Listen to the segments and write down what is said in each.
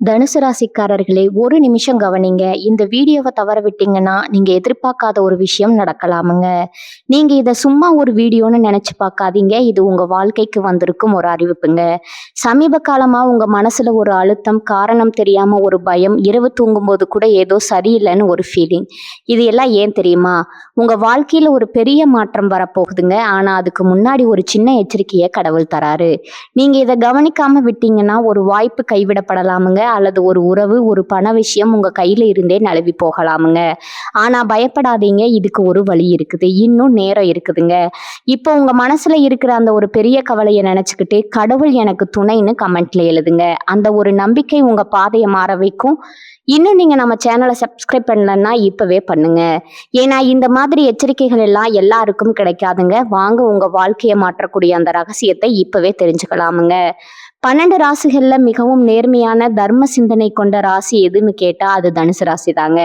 தனுசு ராசிக்காரர்களே, ஒரு நிமிஷம் கவனிங்க. இந்த வீடியோவை தவற விட்டீங்கன்னா நீங்க எதிர்பார்க்காத ஒரு விஷயம் நடக்கலாமுங்க. நீங்க இதை சும்மா ஒரு வீடியோன்னு நினைச்சு பார்க்காதீங்க. இது உங்க வாழ்க்கைக்கு வந்திருக்கும் ஒரு அறிவிப்புங்க. சமீப காலமா உங்க மனசுல ஒரு அழுத்தம், காரணம் தெரியாம ஒரு பயம், இரவு தூங்கும்போது கூட ஏதோ சரியில்லைன்னு ஒரு ஃபீலிங். இது எல்லாம் ஏன் தெரியுமா? உங்க வாழ்க்கையில ஒரு பெரிய மாற்றம் வரப்போகுதுங்க. ஆனா அதுக்கு முன்னாடி ஒரு சின்ன எச்சரிக்கையை கடவுள் தராரு. நீங்க இதை கவனிக்காம விட்டீங்கன்னா ஒரு வாய்ப்பு கைவிடப்படலாமுங்க, அல்லது ஒரு உறவு, ஒரு பண விஷயம் உங்க கையில இருந்தே நழுவி போகலாமுங்க. ஆனா பயப்படாதீங்க, இதுக்கு ஒரு வழி இருக்குது, இன்னும் நேரம் இருக்குதுங்க. இப்போ உங்க மனசுல இருக்கிற அந்த ஒரு பெரிய கவலையை நினைச்சுக்கிட்டு கடவுள் எனக்கு துணைன்னு கமெண்ட்ல எழுதுங்க. அந்த ஒரு நம்பிக்கை உங்க பாதையை மாற வைக்கும். இன்னும் நீங்க நம்ம சேனலை சப்ஸ்கிரைப் பண்ணலன்னா இப்பவே பண்ணுங்க. ஏன்னா இந்த மாதிரி எச்சரிக்கைகள் எல்லாம் எல்லாருக்கும் கிடைக்காதுங்க. வாங்க உங்க வாழ்க்கையை மாற்றக்கூடிய அந்த ரகசியத்தை இப்பவே தெரிஞ்சுக்கலாமுங்க. 12 ராசிகள்ல மிகவும் நேர்மையான தர்ம சிந்தனை கொண்ட ராசி எதுன்னு கேட்டா அது தனுசு ராசி தாங்க.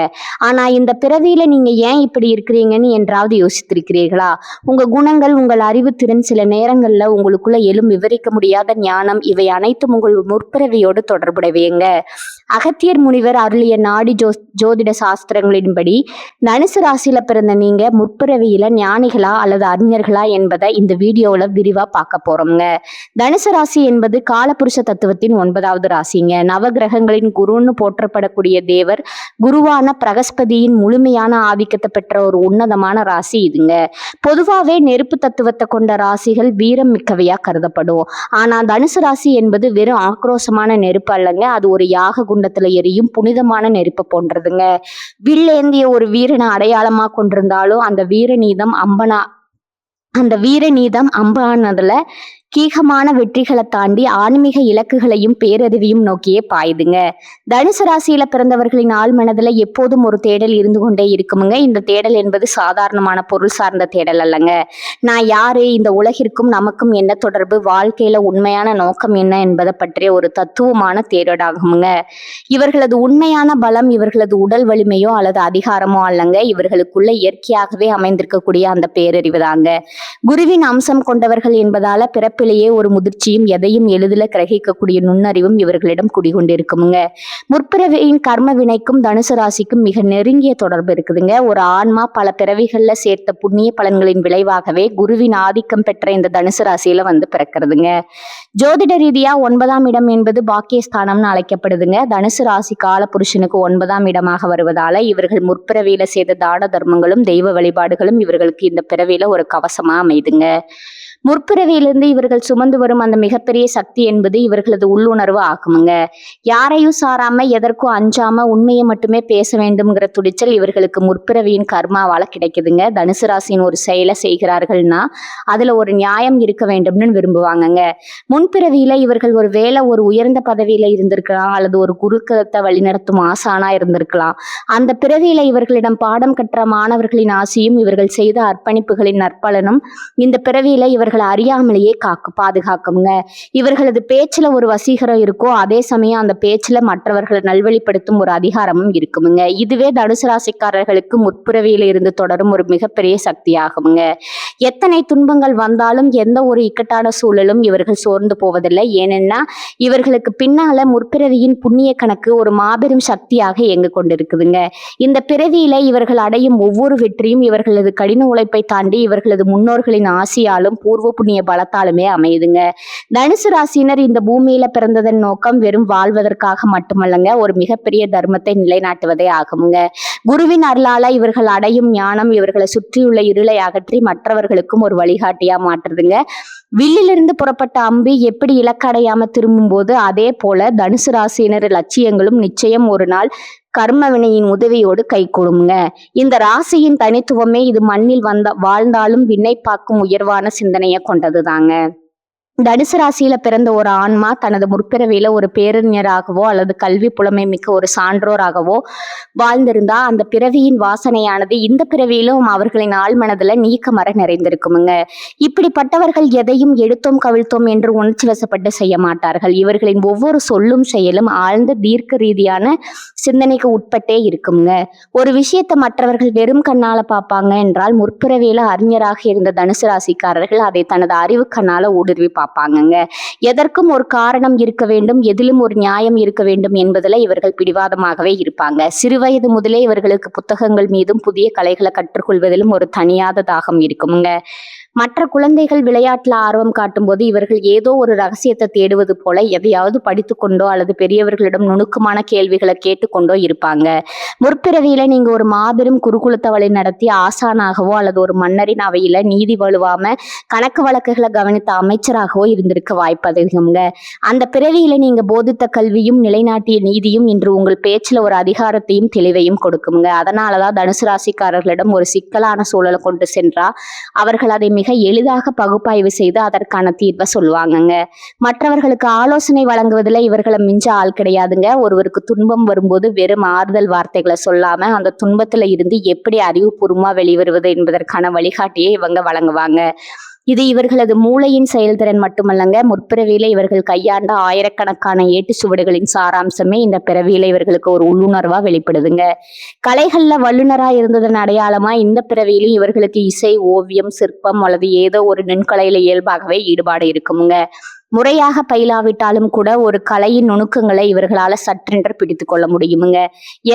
ஆனா இந்த பிறவியில நீங்க ஏன் இப்படி இருக்கிறீங்கன்னு என்றாவது யோசித்திருக்கிறீர்களா? உங்க குணங்கள், உங்கள் அறிவுத்திறன், சில நேரங்கள்ல உங்களுக்குள்ள எழும் விவரிக்க முடியாத ஞானம், இவை அனைத்தும் உங்கள் முற்பிறவியோடு தொடர்புடையவைங்க. அகத்தியர் முனிவர் அருளிய நாடி ஜோதிட சாஸ்திரங்களின்படி தனுசு ராசியில பிறந்த நீங்க முற்பிறவியில ஞானிகளா அல்லது அறிஞர்களா என்பதை இந்த வீடியோல விரிவா பார்க்க போறோம்ங்க. தனுசு ராசி என்பது காலபுருஷ தத்துவத்தின் 9வது ராசிங்க. நவகிரகங்களின் குருன்னு போற்றப்படக்கூடிய தேவர் குருவான பிரகஸ்பதியின் முழுமையான ஆதிக்கத்தை பெற்ற ஒரு உன்னதமான ராசி இதுங்க. பொதுவாவே நெருப்பு தத்துவத்தை கொண்ட ராசிகள் வீரம் மிக்கவையா கருதப்படும். ஆனா தனுசு ராசி என்பது வெறும் ஆக்ரோஷமான நெருப்பு அல்லங்க, அது ஒரு யாக குண்டத்துல எரியும் புனிதமான நெருப்பு போன்றதுங்க. வில்லேந்திய ஒரு வீரனை அடையாளமா கொண்டிருந்தாலும் அந்த வீர நீதம் அம்பானதுல கீகமான வெற்றிகளை தாண்டி ஆன்மீக இலக்குகளையும் பேரறிவையும் நோக்கியே பாயுதுங்க. தனுசு ராசியில பிறந்தவர்களின் ஆள் மனதுல எப்போதும் ஒரு தேடல் இருந்து கொண்டே இருக்குமுங்க. இந்த தேடல் என்பது சாதாரணமான பொருள் சார்ந்த தேடல் அல்லங்க. நான் யாரு, இந்த உலகிற்கும் நமக்கும் என்ன தொடர்பு, வாழ்க்கையில உண்மையான நோக்கம் என்ன என்பதை பற்றிய ஒரு தத்துவமான தேடலாகுமுங்க. இவர்களது உண்மையான பலம் இவர்களது உடல் வலிமையோ அல்லது அதிகாரமோ அல்லங்க, இவர்களுக்குள்ள இயற்கையாகவே அமைந்திருக்கக்கூடிய அந்த பேரறிவு தாங்க. குருவின் அம்சம் கொண்டவர்கள் என்பதால பிறப்பிலேயே ஒரு முதிர்ச்சியும் எதையும் எளிதில் கிரகிக்கக்கூடிய நுண்ணறிவும் இவர்களிடம் குடிகொண்டிருக்குமுங்க. முற்பிறவியின் கர்ம வினைக்கும் தனுசு ராசிக்கும் மிக நெருங்கிய தொடர்பு இருக்குதுங்க. ஒரு ஆன்மா பல பிறவிகள்ல சேர்த்த புண்ணிய பலன்களின் விளைவாகவே குருவின் ஆதிக்கம் பெற்ற இந்த தனுசு ராசியில வந்து பிறக்கிறதுங்க. ஜோதிட ரீதியா 9ஆம் இடம் என்பது பாக்கியஸ்தானம்னு அழைக்கப்படுதுங்க. தனுசு ராசி கால புருஷனுக்கு 9ஆம் இடமாக வருவதால இவர்கள் முற்பிறவியில செய்த தான தர்மங்களும் தெய்வ வழிபாடுகளும் இவர்களுக்கு இந்த பிறவியில ஒரு கவசமா அமைதுங்க. முற்பிறவியிலிருந்து இவர்கள் சுமந்து வரும் அந்த மிகப்பெரிய சக்தி என்பது இவர்களது உள்ளுணர்வு ஆகுமுங்க. யாரையும் சாராம, எதற்கும் அஞ்சாம உண்மையை மட்டுமே பேச வேண்டும்ங்கிற துடிச்சல் இவர்களுக்கு முற்பிறவியின் கர்மாவால கிடைக்குதுங்க. தனுசு ராசியின் ஒரு செயலை செய்கிறார்கள்னா அதுல ஒரு நியாயம் இருக்க வேண்டும்னு விரும்புவாங்கங்க. முன்பிறவியில இவர்கள் ஒரு வேளை ஒரு உயர்ந்த பதவியில இருந்திருக்கலாம், அல்லது ஒரு குருகுலத்தை வழிநடத்தும் ஆசானா இருந்திருக்கலாம். அந்த பிறவியில இவர்களிடம் பாடம் கற்ற மாணவர்களின் ஆசையும் இவர்கள் செய்த அர்ப்பணிப்புகளின் நற்பலனும் இந்த பிறவியில இவர்கள் அறியாமலேயே பாதுகாக்குங்க. இவர்களது பேச்சுல ஒரு வசீகரம் இருக்கும், அதே சமயம் அந்த பேச்சுல மற்றவர்களை நல்வழிப்படுத்தும் ஒரு அதிகாரமும் இருக்குமுங்க. இதுவே தனுசு ராசிக்காரர்களுக்கு முற்பிறவியில இருந்து தொடரும் ஒரு மிகப்பெரிய சக்தி ஆகுமுங்க. எத்தனை துன்பங்கள் வந்தாலும், எந்த ஒரு இக்கட்டான சூழலும் இவர்கள் சோர்ந்து போவதில்லை. ஏனென்னா இவர்களுக்கு பின்னால முற்பிறவியின் புண்ணிய கணக்கு ஒரு மாபெரும் சக்தியாக இயங்கு கொண்டிருக்குதுங்க. இந்த பிறவியில இவர்கள் அடையும் ஒவ்வொரு வெற்றியும் இவர்களது கடின உழைப்பை தாண்டி இவர்களது முன்னோர்களின் ஆசியாலும் பூர்வ புண்ணிய பலத்தாலுமே அமையுதுங்க. தனுசு ராசியினர் இந்த பூமியில பிறந்ததன் நோக்கம் வெறும் வாழ்வதற்காக மட்டுமல்லங்க, ஒரு மிகப்பெரிய தர்மத்தை நிலைநாட்டுவதே ஆகுமுங்க. குருவின் அருளால இவர்கள் அடையும் ஞானம் இவர்களை சுற்றியுள்ள இருளை அகற்றி மற்றவர்களுக்கும் ஒரு வழிகாட்டியா மாற்றுதுங்க. வில்லிலிருந்து புறப்பட்ட அம்பு எப்படி இலக்கடையாம திரும்பும் போது, அதே போல தனுசு ராசியினர் லட்சியங்களும் நிச்சயம் ஒரு நாள் கர்ம வினையின் உதவியோடு கை கொடுங்க. இந்த ராசியின் தனித்துவமே இது மண்ணில் வாழ்ந்தாலும் விண்ணை பார்க்கும் உயர்வான சிந்தனையை கொண்டது தாங்க. தனுசு ராசியில பிறந்த ஒரு ஆன்மா தனது முற்பிறவியில ஒரு பேரறிஞராகவோ அல்லது கல்வி புலமை மிக்க ஒரு சான்றோராகவோ வாழ்ந்திருந்தா அந்த பிறவியின் வாசனையானது இந்த பிறவியிலும் அவர்களின் ஆழ்மனதுல நீக்கமர நிறைந்திருக்குமுங்க. இப்படிப்பட்டவர்கள் எதையும் எடுத்தோம் கவிழ்த்தோம் என்று உணர்ச்சி வசப்பட்டு செய்ய மாட்டார்கள். இவர்களின் ஒவ்வொரு சொல்லும் செயலும் ஆழ்ந்த தீர்க்க ரீதியான சிந்தனைக்கு உட்பட்டே இருக்குங்க. ஒரு விஷயத்தை மற்றவர்கள் வெறும் கண்ணால பார்ப்பாங்க என்றால், முற்பிறவியில அறிஞராக இருந்த தனுசு ராசிக்காரர்கள் அதை தனது அறிவு கண்ணால ஊடுருவி பார்ப்பாங்கங்க. எதற்கும் ஒரு காரணம் இருக்க வேண்டும், எதிலும் ஒரு நியாயம் இருக்க வேண்டும் என்பதுல இவர்கள் பிடிவாதமாகவே இருப்பாங்க. சிறுவயது முதலே இவர்களுக்கு புத்தகங்கள் மீதும் புதிய கலைகளை கற்றுக்கொள்வதிலும் ஒரு தணியாத தாகம் இருக்குமுங்க. மற்ற குழந்தைகள் விளையாட்டுல ஆர்வம் காட்டும்போது இவர்கள் ஏதோ ஒரு ரகசியத்தை தேடுவது போல எதையாவது படித்துக்கொண்டோ அல்லது பெரியவர்களிடம் நுணுக்கமான கேள்விகளை கேட்டுக்கொண்டோ இருப்பாங்க. முற்பிறவியில நீங்க ஒரு மாபெரும் குருகுலத்தை வழி நடத்தி ஆசானாகவோ அல்லது ஒரு மன்னரின் அவையில நீதி வலுவாம கணக்கு வழக்குகளை கவனித்த அமைச்சராகவோ இருந்திருக்க வாய்ப்பு அதிகம்ங்க. அந்த பிறவியில நீங்க போதித்த கல்வியும் நிலைநாட்டிய நீதியும் இன்று உங்கள் பேச்சுல ஒரு அதிகாரத்தையும் தெளிவையும் கொடுக்குங்க. அதனாலதான் தனுசு ராசிக்காரர்களிடம் ஒரு சிக்கலான சூழலை கொண்டு சென்றா அவர்கள் அதை மிக எளிதாக பகுப்பாய்வு செய்து அதற்கான தீர்வை சொல்லுவாங்கங்க. மற்றவர்களுக்கு ஆலோசனை வழங்குவதில் இவர்களை மிஞ்ச ஆள் கிடையாதுங்க. ஒருவருக்கு துன்பம் வரும்போது வெறும் ஆறுதல் வார்த்தைகளை சொல்லாம அந்த துன்பத்துல இருந்து எப்படி அறிவுபூர்வமா வெளிவருவது என்பதற்கான வழிகாட்டியை இவங்க வழங்குவாங்க. இது இவர்களது மூளையின் செயல்திறன் மட்டுமல்லங்க, முற்பிறவியில இவர்கள் கையாண்ட ஆயிரக்கணக்கான ஏட்டு சுவடுகளின் சாராம்சமே இந்த பிறவியில இவர்களுக்கு ஒரு உள்ளுணர்வா வெளிப்படுதுங்க. கலைகள்ல வல்லுநரா இருந்ததன் அடையாளமா இந்த பிறவியிலும் இவர்களுக்கு இசை, ஓவியம், சிற்பம் அல்லது ஏதோ ஒரு நுண்கலையில இயல்பாகவே ஈடுபாடு இருக்குமுங்க. முறையாக பயிலாவிட்டாலும் கூட ஒரு கலையின் நுணுக்கங்களை இவர்களால சற்றென்று பிடித்து கொள்ள முடியுமுங்க.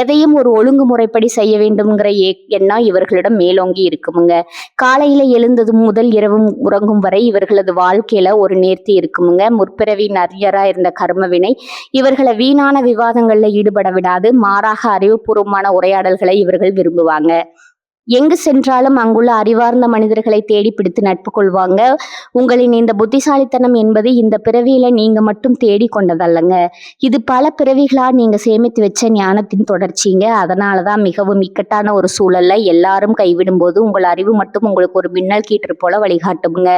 எதையும் ஒரு ஒழுங்குமுறைப்படி செய்ய வேண்டும்ங்கிற எண்ணம் இவர்களிடம் மேலோங்கி இருக்குமுங்க. காலையில எழுந்தது முதல் இரவு உறங்கும் வரை இவர்களது வாழ்க்கையில ஒரு நேர்த்தி இருக்குமுங்க. முற்பிறவி நரியரா இருந்த கர்மவினை இவர்களை வீணான விவாதங்கள்ல ஈடுபட விடாது. மாறாக அறிவுபூர்வமான உரையாடல்களை இவர்கள் விரும்புவாங்க. எங்கு சென்றாலும் அங்குள்ள அறிவார்ந்த மனிதர்களை தேடி பிடித்து நட்பு கொள்வாங்க. உங்களின் இந்த புத்திசாலித்தனம் என்பது இந்த பிறவியில நீங்க மட்டும் தேடி கொண்டதல்லங்க, இது பல பிறவிகளா நீங்க சேமித்து வச்ச ஞானத்தின் தொடர்ச்சிங்க. அதனாலதான் மிகவும் இக்கட்டான ஒரு சூழல்ல எல்லாரும் கைவிடும் போது உங்கள் அறிவு மட்டும் உங்களுக்கு ஒரு மின்னல் கீற்று போல வழிகாட்டுங்க.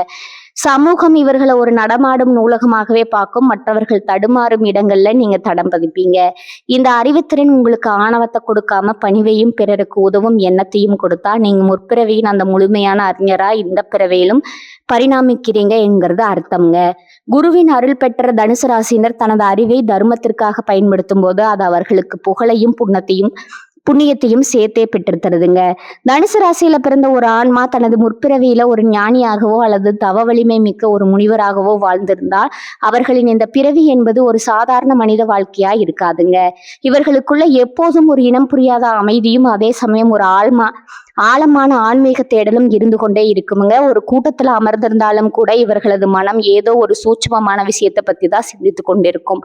சமூகம் இவர்களை ஒரு நடமாடும் நூலகமாகவே பார்க்கும். மற்றவர்கள் தடுமாறும் இடங்கள்ல நீங்க தடம் பதிப்பீங்க. இந்த அறிவுத்திறன் உங்களுக்கு ஆணவத்தை கொடுக்காம பணிவையும் பிறருக்கு உதவும் எண்ணத்தையும் கொடுத்தா நீங்க முற்பிறவியின் அந்த முழுமையான அறிஞரா இந்த பிறவியிலும் பரிணாமிக்கிறீங்க என்கிறது அர்த்தம்ங்க. குருவின் அருள் பெற்ற தனுசு ராசியினர் தனது அறிவை தர்மத்திற்காக பயன்படுத்தும் போது அது அவர்களுக்கு புகழையும் புண்ணியத்தையும் சேர்த்தே பெற்று தருதுங்க. தனுசு ராசியில பிறந்த ஒரு ஆன்மா தனது முற்பிறவியில ஒரு ஞானியாகவோ அல்லது தவ வலிமை மிக்க ஒரு முனிவராகவோ வாழ்ந்திருந்தால் அவர்களின் இந்த பிறவி என்பது ஒரு சாதாரண மனித வாழ்க்கையா இருக்காதுங்க. இவர்களுக்குள்ள எப்போதும் ஒரு இனம் புரியாத அமைதியும் அதே சமயம் ஒரு ஆழமான ஆன்மீக தேடலும் இருந்து கொண்டே இருக்குமுங்க. ஒரு கூட்டத்துல அமர்ந்திருந்தாலும் கூட இவர்களது மனம் ஏதோ ஒரு சூட்சுமமான விஷயத்தை பத்தி தான் சிந்தித்து கொண்டிருக்கும்.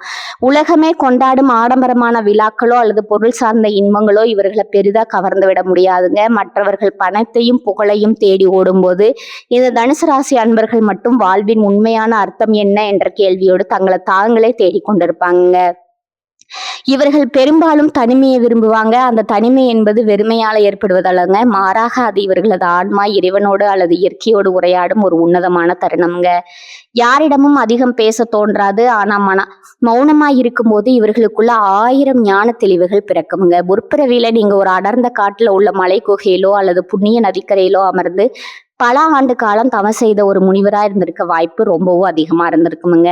உலகமே கொண்டாடும் ஆடம்பரமான விழாக்களோ அல்லது பொருள் சார்ந்த இன்பங்களோ இவர்களை பெரிதா கவர்ந்து விட முடியாதுங்க. மற்றவர்கள் பணத்தையும் புகழையும் தேடி ஓடும்போது இந்த தனுசு ராசி அன்பர்கள் மட்டும் வாழ்வின் உண்மையான அர்த்தம் என்ன என்ற கேள்வியோடு தங்களை தாங்களே தேடிக்கொண்டிருப்பாங்க. இவர்கள் பெரும்பாலும் தனிமையை விரும்புவாங்க. அந்த தனிமை என்பது வெறுமையால ஏற்படுவதல்லங்க, மாறாக அது இவர்களது ஆன்மா இறைவனோடு அல்லது இயற்கையோடு உரையாடும் ஒரு உன்னதமான தருணம்ங்க. யாரிடமும் அதிகம் பேச தோன்றாது. ஆனா மௌனமா இருக்கும்போது இவர்களுக்குள்ள 1000 ஞான தெளிவுகள் பிறக்குமுங்க. முற்பிறவியில நீங்க ஒரு அடர்ந்த காட்டுல உள்ள மலை குகையிலோ அல்லது புண்ணிய நதிக்கரையிலோ அமர்ந்து பல ஆண்டு காலம் தவம் செய்த ஒரு முனிவரா இருந்திருக்க வாய்ப்பு ரொம்பவும் அதிகமா இருந்திருக்குமுங்க.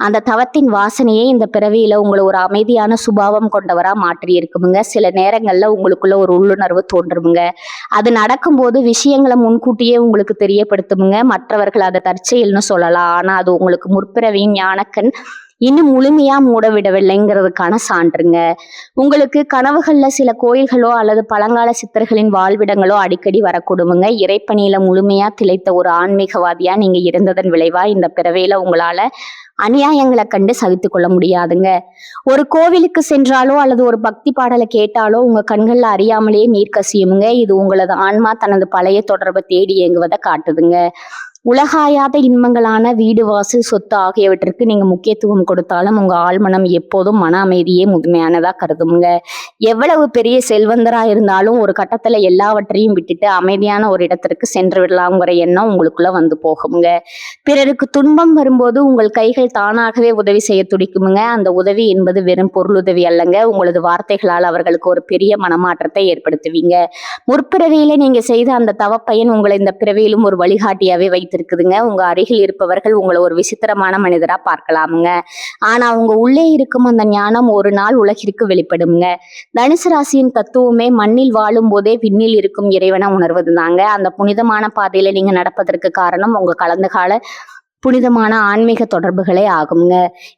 அந்த தவத்தின் வாசனையே இந்த பிறவியில உங்களை ஒரு அமைதியான சுபாவம் கொண்டவரா மாற்றி இருக்குமுங்க. சில நேரங்கள்ல உங்களுக்குள்ள ஒரு உள்ளுணர்வு தோன்றுமுங்க. அது நடக்கும்போது விஷயங்களை முன்கூட்டியே உங்களுக்கு தெரியப்படுத்துமுங்க. மற்றவர்கள் அதை தற்செயல்னு சொல்லலாம், ஆனா அது உங்களுக்கு முற்பிறவியின் ஞானக்கண் இன்னும் முழுமையா மூட விடவில்லைங்கிறதுக்கான சான்றுங்க. உங்களுக்கு கனவுகள்ல சில கோயில்களோ அல்லது பழங்கால சித்தர்களின் வாழ்விடங்களோ அடிக்கடி வரக்கூடுமுங்க. இறைப்பணியில முழுமையா திளைத்த ஒரு ஆன்மீகவாதியா நீங்க இருந்ததன் விளைவா இந்த பிறவியில உங்களால அநியாயங்களை கண்டு சகித்து கொள்ள முடியாதுங்க. ஒரு கோவிலுக்கு சென்றாலோ அல்லது ஒரு பக்தி பாடலை கேட்டாலோ உங்க கண்கள்ல அறியாமலேயே நீர் கசியுமுங்க. இது உங்களது ஆன்மா தனது பழைய தொடர்பை தேடி இயங்குவதை காட்டுதுங்க. உலகாயாத இன்பங்களான வீடு, வாசல், சொத்து ஆகியவற்றிற்கு நீங்க முக்கியத்துவம் கொடுத்தாலும் உங்க ஆழ்மனம் எப்போதும் மன அமைதியே முழுமையானதா கருதுமுங்க. எவ்வளவு பெரிய செல்வந்தரா இருந்தாலும் ஒரு கட்டத்துல எல்லாவற்றையும் விட்டுட்டு அமைதியான ஒரு இடத்திற்கு சென்று விடலாம்ங்கிற எண்ணம் உங்களுக்குள்ள வந்து போகுமுங்க. பிறருக்கு துன்பம் வரும்போது உங்கள் கைகள் தானாகவே உதவி செய்ய துடிக்குமுங்க. அந்த உதவி என்பது வெறும் பொருளுதவி அல்லங்க, உங்களது வார்த்தைகளால் அவர்களுக்கு ஒரு பெரிய மனமாற்றத்தை ஏற்படுத்துவீங்க. முற்பிறவியில நீங்க செய்த அந்த தவப்பயன் உங்களை இந்த பிறவியிலும் ஒரு வழிகாட்டியாவே இருக்குதுங்க. உங்க அருகில் இருப்பவர்கள் உங்களை ஒரு விசித்திரமான மனிதரா பார்க்கலாமுங்க, ஆனா உங்க உள்ளே இருக்கும் அந்த ஞானம் ஒரு நாள் உலகிற்கு வெளிப்படுங்க. தனுசு ராசியின் தத்துவமே மண்ணில் வாழும் போதே விண்ணில் இருக்கும் இறைவனை உணர்வது தாங்க. அந்த புனிதமான பாதையில நீங்க நடப்பதற்கு காரணம் உங்க கடந்த கால புனிதமான ஆன்மீக தொடர்புகளே ஆகுங்க.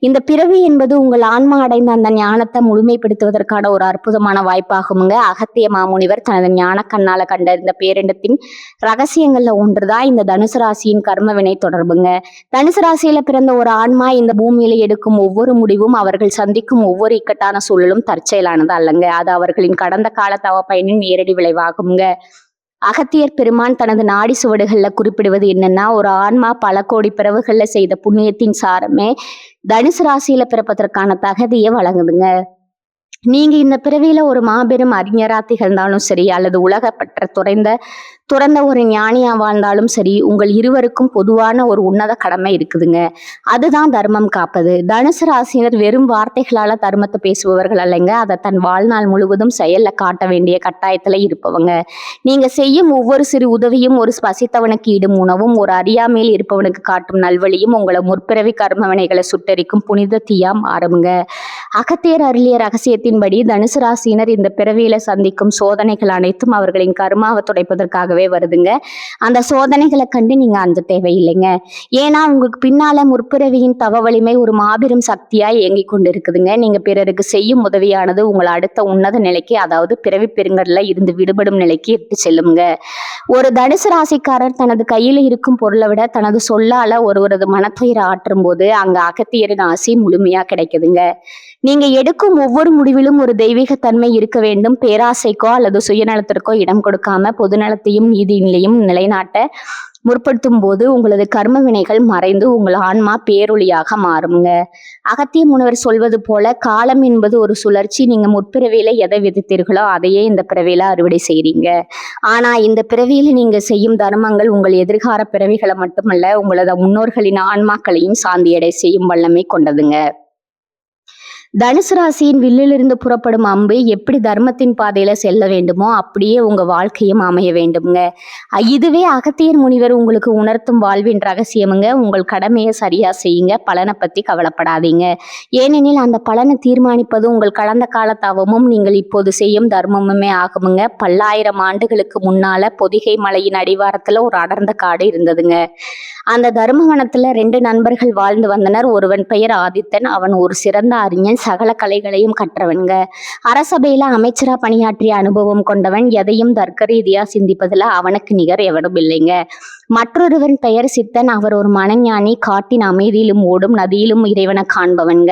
இந்த பிறவி என்பது உங்கள் ஆன்மா அடைந்த அந்த ஞானத்தை முழுமைப்படுத்துவதற்கான ஒரு அற்புதமான வாய்ப்பாகுங்க. அகத்திய மாமுனிவர் தனது ஞான கண்ணால கண்டறிந்த பேரிண்டத்தின் ரகசியங்கள்ல ஒன்றுதான் இந்த தனுசு ராசியின் கர்ம வினை தொடர்புங்க. தனுசு ராசியில பிறந்த ஒரு ஆன்மா இந்த பூமியில எடுக்கும் ஒவ்வொரு முடிவும், அவர்கள் சந்திக்கும் ஒவ்வொரு இக்கட்டான சூழலும் தற்செயலானது அல்லங்க. அது அவர்களின் கடந்த கால தவ பயனின் நேரடி விளைவாகுங்க. அகத்தியர் பெருமான் தனது நாடி சுவடுகள்ல குறிப்பிடுவது என்னன்னா, ஒரு ஆன்மா பல கோடி பிறவுகள்ல செய்த புண்ணியத்தின் சாரமே தனுசு ராசியில பிறப்பதற்கான தகுதியை வழங்குதுங்க. நீங்க இந்த பிறவியில ஒரு மாபெரும் அறிஞரா திகழ்ந்தாலும் சரி, அல்லது உலகப்பற்ற துறந்த ஒரு ஞானியா வாழ்ந்தாலும் சரி, உங்கள் இருவருக்கும் பொதுவான ஒரு உன்னத கடமை இருக்குதுங்க. அதுதான் தர்மம் காப்பது. தனுசு ராசியினர் வெறும் வார்த்தைகளால தர்மத்தை பேசுபவர்கள் அல்லங்க, அதை தன் வாழ்நாள் முழுவதும் செயல்ல காட்ட வேண்டிய கட்டாயத்துல இருப்பவங்க. நீங்க செய்யும் ஒவ்வொரு சிறு உதவியும், ஒரு பசித்தவனுக்கு இடும் உணவும், ஒரு அறியாமையில் இருப்பவனுக்கு காட்டும் நல்வழியும் உங்களை முற்பிறவி கர்மவினைகளை சுட்டரிக்கும் புனித தீயா மாறுங்க. அகத்தியர் அருளிய ரகசியத்தின்படி தனுசு ராசியினர் இந்த பிறவியில சந்திக்கும் சோதனைகள் அனைத்தும் அவர்களின் கர்மாவை துடைப்பதற்காகவே வருதுங்க. அந்த சோதனைகளை கண்டு நீங்க அஞ்ச தேவையில்லைங்க. ஏன்னா உங்களுக்கு பின்னால முற்பிறவியின் தவ வலிமை ஒரு மாபெரும் சக்தியா இயங்கிக் கொண்டு இருக்குதுங்க. நீங்க பிறருக்கு செய்யும் உதவியானது உங்களை அடுத்த உன்னத நிலைக்கு, அதாவது பிறவி பெருங்கடல இருந்து விடுபடும் நிலைக்கு இட்டு செல்லுங்க. ஒரு தனுசு ராசிக்காரர் தனது கையில இருக்கும் பொருளை விட தனது சொல்லால ஒருவரது மனத்துயரை ஆற்றும் போது அங்க அகத்தியரின் ஆசி முழுமையா கிடைக்குதுங்க. நீங்க எடுக்கும் ஒவ்வொரு முடிவிலும் ஒரு தெய்வீக தன்மை இருக்க வேண்டும். பேராசைக்கோ அல்லது சுயநலத்திற்கோ இடம் கொடுக்காம பொதுநலத்தையும் நீதியிலையும் நிலைநாட்ட முற்படுத்தும் போது உங்களது கர்ம வினைகள் மறைந்து உங்கள் ஆன்மா பேரொளியாக மாறுங்க. அகத்திய முனிவர் சொல்வது போல, காலம் என்பது ஒரு சுழற்சி. நீங்க முற்பிறவியில எதை விதித்தீர்களோ அதையே இந்த பிறவியில அறுவடை செய்றீங்க. ஆனா இந்த பிறவியில நீங்க செய்யும் தர்மங்கள் உங்கள் எதிர்கால பிறவிகளை மட்டுமல்ல, உங்களது முன்னோர்களின் ஆன்மாக்களையும் சாந்தியடை செய்யும் வல்லமை கொண்டதுங்க. தனுசு ராசியின் வில்லிலிருந்து புறப்படும் அம்பு எப்படி தர்மத்தின் பாதையில செல்ல வேண்டுமோ அப்படியே உங்க வாழ்க்கையும் அமைய வேண்டும்ங்க. இதுவே அகத்தியர் முனிவர் உங்களுக்கு உணர்த்தும் வாழ்வின் ரகசியமுங்க. உங்கள் கடமையை சரியா செய்யுங்க, பலனை பத்தி கவலைப்படாதீங்க. ஏனெனில் அந்த பலனை தீர்மானிப்பது உங்கள் கடந்த கால தவமும் நீங்கள் இப்போது செய்யும் தர்மமுமே ஆகுமுங்க. பல்லாயிரம் ஆண்டுகளுக்கு முன்னால பொதிகை மலையின் அடிவாரத்துல ஒரு அடர்ந்த காடு இருந்ததுங்க. அந்த தர்மவனத்துல 2 நண்பர்கள் வாழ்ந்து வந்தனர். ஒருவன் பெயர் ஆதித்தன். அவன் ஒரு சிறந்த அறிஞன், சகல கலைகளையும் கற்றவன்க. அரசபையில அமைச்சரா பணியாற்றிய அனுபவம் கொண்டவன். எதையும் தர்க்க ரீதியா சிந்திப்பதுல அவனுக்கு நிகர் எவனும் இல்லைங்க. மற்றொருவன் பெயர் சித்தன். அவர் ஒரு மனஞானி, காட்டின் அமைதியிலும் ஓடும் நதியிலும் இறைவனை காண்பவன்க.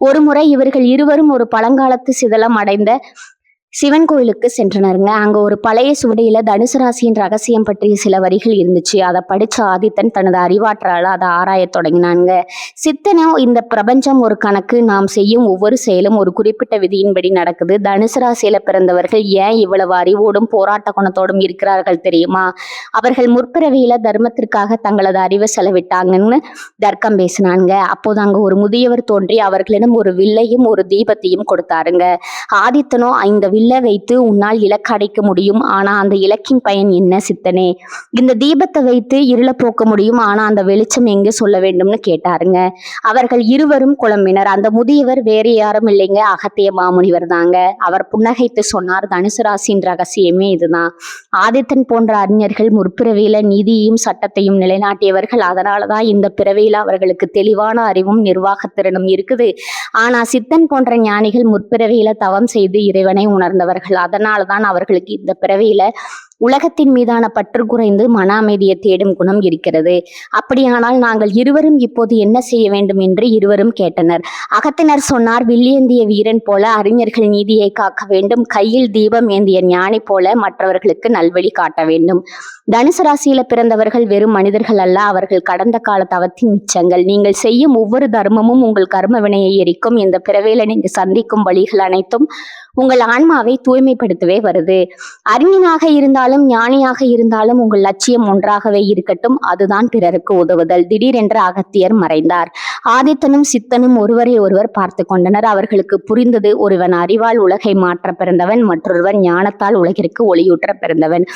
ஒரு முறை இவர்கள் இருவரும் ஒரு பழங்காலத்து சிதலம் அடைந்த சிவன் கோயிலுக்கு சென்றனருங்க. அங்க ஒரு பழைய சுவடியில தனுசு ராசியின் ரகசியம் பற்றிய சில வரிகள் இருந்துச்சு. அதை படிச்ச ஆதித்தன் தனது அறிவாற்றலால அதை ஆராய தொடங்கினாங்க. சித்தனோ, இந்த பிரபஞ்சம் ஒரு கணக்கு, நாம் செய்யும் ஒவ்வொரு செயலும் ஒரு குறிப்பிட்ட விதியின்படி நடக்குது. தனுசு ராசியில பிறந்தவர்கள் ஏன் இவ்வளவு அறிவோடும் போராட்ட குணத்தோடும் இருக்கிறார்கள் தெரியுமா? அவர்கள் முற்பிறவியில தர்மத்திற்காக தங்களது அறிவை செலவிட்டாங்கன்னு தர்க்கம் பேசினாங்க. அப்போது அங்க ஒரு முதியவர் தோன்றி அவர்களிடம் ஒரு வில்லையும் ஒரு தீபத்தையும் கொடுத்தாருங்க. ஆதித்தனோ, இந்த வில்லை வைத்து உன்னால் இலக்கு அடைக்க முடியும், ஆனா அந்த இலக்கின் பயன் என்ன சித்தனே? இந்த தீபத்தை வைத்து இருள போக்க முடியும், ஆனா அந்த வெளிச்சம் எங்க சொல்ல வேண்டும்னு கேட்டாருங்க. அவர்கள் இருவரும் குழம்பினர். அந்த முதியவர் வேறு யாரும் இல்லைங்க, அகத்திய மாமுனிவர் தாங்க. அவர் புன்னகைத்து சொன்னார், தனுசு ராசியின் ரகசியமே இதுதான். ஆதித்தன் போன்ற அறிஞர்கள் முற்பிறவியில நீதியையும் சட்டத்தையும் நிலைநாட்டியவர்கள். அதனாலதான் இந்த பிறவியில அவர்களுக்கு தெளிவான அறிவும் நிர்வாகத்திறனும் இருக்குது. ஆனா சித்தன் போன்ற ஞானிகள் முற்பிறவியில தவம் செய்து இறைவனை உணர்ந்தவர்கள். அதனால்தான் அவர்களுக்கு இந்த பிறவியில உலகத்தின் மீதான பற்று குறைந்து மன அமைதியை தேடும் குணம் இருக்கிறது. அப்படியானால் நாங்கள் இருவரும் இப்போது என்ன செய்ய வேண்டும் என்று இருவரும் கேட்டனர். அகத்தினர் சொன்னார், வில்லியேந்திய வீரன் போல அறிஞர்கள் நீதியை காக்க வேண்டும், கையில் தீபம் ஏந்திய ஞானி போல மற்றவர்களுக்கு நல்வழி காட்ட வேண்டும். தனுசு ராசியில பிறந்தவர்கள் வெறும் மனிதர்கள் அல்ல, அவர்கள் கடந்த கால தவத்தின் மிச்சங்கள். நீங்கள் செய்யும் ஒவ்வொரு தர்மமும் உங்கள் கர்ம வினையை எரிக்கும். இந்த பிறவியில நீங்க சந்திக்கும் வழிகள் அனைத்தும் உங்கள் ஆன்மாவை தூய்மைப்படுத்தவே வருது. அறிஞனாக இருந்தாலும் ஞானியாக இருந்தாலும் உங்கள் லட்சியம் ஒன்றாகவே இருக்கட்டும், அதுதான் பிறருக்கு உதவுதல். திடீரென்று அகத்தியர் மறைந்தார். ஆதித்தனும் சித்தனும் ஒருவரை ஒருவர் பார்த்து கொண்டனர். அவர்களுக்கு புரிந்தது, ஒருவன் அறிவால் உலகை மாற்ற பிறந்தவன், மற்றொருவன் ஞானத்தால் உலகிற்கு ஒளியூற்ற பிறந்தவன்.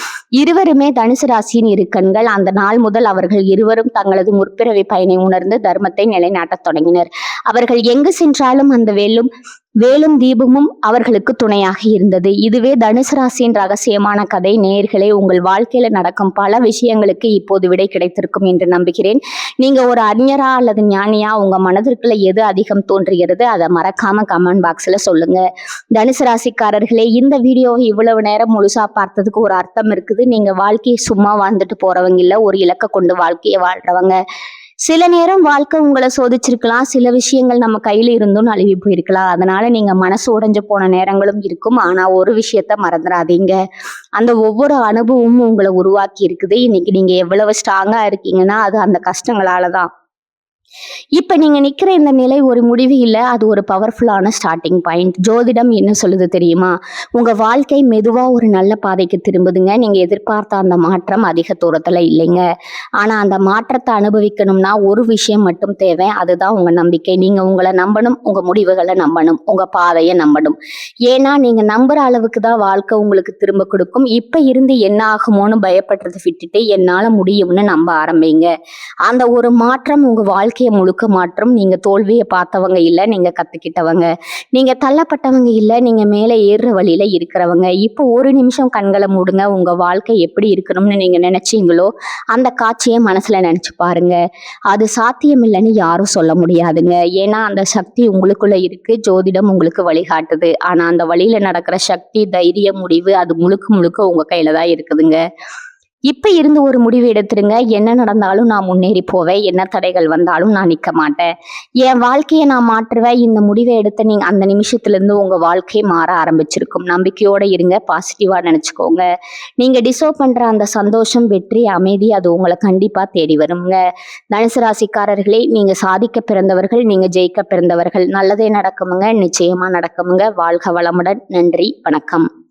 இருவருமே தனுசு ராசியின் இரு கண்கள். அந்த நாள் முதல் அவர்கள் இருவரும் தங்களது முற்பிறவி பயனை உணர்ந்து தர்மத்தை நிலைநாட்டத் தொடங்கினர். அவர்கள் எங்கு சென்றாலும் அந்த வெல்லும் வேலும் தீபமும் அவர்களுக்கு துணையாக இருந்தது. இதுவே தனுசு ராசியின் ரகசியமான கதை. நேயர்களே, உங்கள் வாழ்க்கையில நடக்கும் பல விஷயங்களுக்கு இப்போது விடை கிடைத்திருக்கும் என்று நம்புகிறேன். நீங்க ஒரு அறிஞரா அல்லது ஞானியா, உங்க மனதிற்குள்ள எது அதிகம் தோன்றுகிறது அதை மறக்காம கமெண்ட் பாக்ஸ்ல சொல்லுங்க. தனுசு ராசிக்காரர்களே, இந்த வீடியோவை இவ்வளவு நேரம் முழுசா பார்த்ததுக்கு ஒரு அர்த்தம் இருக்குது. நீங்க வாழ்க்கையை சும்மா வாழ்ந்துட்டு போறவங்க இல்ல, ஒரு இலக்கை கொண்டு வாழ்க்கையை வாழ்றவங்க. சில நேரம் வாழ்க்கை உங்களை சோதிச்சிருக்கலாம். சில விஷயங்கள் நம்ம கையில இருந்தும் நழுவி போயிருக்கலாம். அதனால நீங்க மனசு உடைஞ்சு போன நேரங்களும் இருக்கும். ஆனா ஒரு விஷயத்த மறந்துடாதீங்க. அந்த ஒவ்வொரு அனுபவமும் உங்களை உருவாக்கி இருக்குது. இன்னைக்கு நீங்க எவ்வளவு ஸ்ட்ராங்கா இருக்கீங்கன்னா அது அந்த கஷ்டங்களாலதான். இப்ப நீங்க நிக்கிற இந்த நிலை ஒரு முடிவு இல்ல, அது ஒரு பவர்ஃபுல்லான ஸ்டார்டிங் பாயிண்ட். ஜோதிடம் என்ன சொல்லுது தெரியுமா? உங்க வாழ்க்கை மெதுவா ஒரு நல்ல பாதைக்கு திரும்புதுங்க. நீங்க எதிர்பார்த்த அந்த மாற்றம் அதிக தூரத்துல இல்லைங்க. ஆனா அந்த மாற்றத்தை அனுபவிக்கணும்னா ஒரு விஷயம் மட்டும் தேவை. அதுதான் உங்க நம்பிக்கை. நீங்க உங்களை நம்பணும், உங்க முடிவுகளை நம்பணும், உங்க பாதையை நம்பணும். ஏன்னா நீங்க நம்புற அளவுக்கு தான் வாழ்க்கை உங்களுக்கு திரும்ப கொடுக்கும். இப்ப இருந்து என்ன ஆகுமோன்னு பயப்படுறதை விட்டுட்டு என்னால முடியும்னு நம்ப ஆரம்பிங்க. அந்த ஒரு மாற்றம் உங்க வாழ்க்கையை முழுக்க மாற்றம். நீங்க தோல்வியை பார்த்தவங்க இல்ல, நீங்க கத்துக்கிட்டவங்க. நீங்க தள்ளப்பட்டவங்க இல்ல, நீங்க மேலே ஏறுற வழியில இருக்கிறவங்க. இப்போ ஒரு நிமிஷம் கண்களை மூடுங்க. உங்க வாழ்க்கை எப்படி இருக்கணும்னு நீங்க நினைச்சீங்களோ அந்த காட்சியை மனசுல நினைச்சு பாருங்க. அது சாத்தியம் இல்லைன்னு யாரும் சொல்ல முடியாதுங்க. ஏன்னா அந்த சக்தி உங்களுக்குள்ள இருக்கு. ஜோதிடம் உங்களுக்கு வழிகாட்டுது. ஆனா அந்த வழியில நடக்கிற சக்தி, தைரியம், முடிவு அது முழுக்க முழுக்க உங்க கையில தான் இருக்குதுங்க. இப்ப இருந்து ஒரு முடிவு எடுத்துருங்க. என்ன நடந்தாலும் நான் முன்னேறி போவேன். என்ன தடைகள் வந்தாலும் நான் நிக்க மாட்டேன். என் வாழ்க்கையை நான் மாற்றுவேன். இந்த முடிவை எடுத்த நீங்க அந்த நிமிஷத்துல இருந்து உங்க வாழ்க்கை மாற ஆரம்பிச்சிருக்கும். நம்பிக்கையோட இருங்க. பாசிட்டிவா நினைச்சுக்கோங்க. நீங்க டிசர்வ் பண்ற அந்த சந்தோஷம், வெற்றி, அமைதி அது உங்களை கண்டிப்பா தேடி வருங்க. தனுசு ராசிக்காரர்களே, நீங்க சாதிக்க பிறந்தவர்கள், நீங்க ஜெயிக்க பிறந்தவர்கள். நல்லதே நடக்குமுங்க, நிச்சயமா நடக்குமுங்க. வாழ்க வளமுடன். நன்றி, வணக்கம்.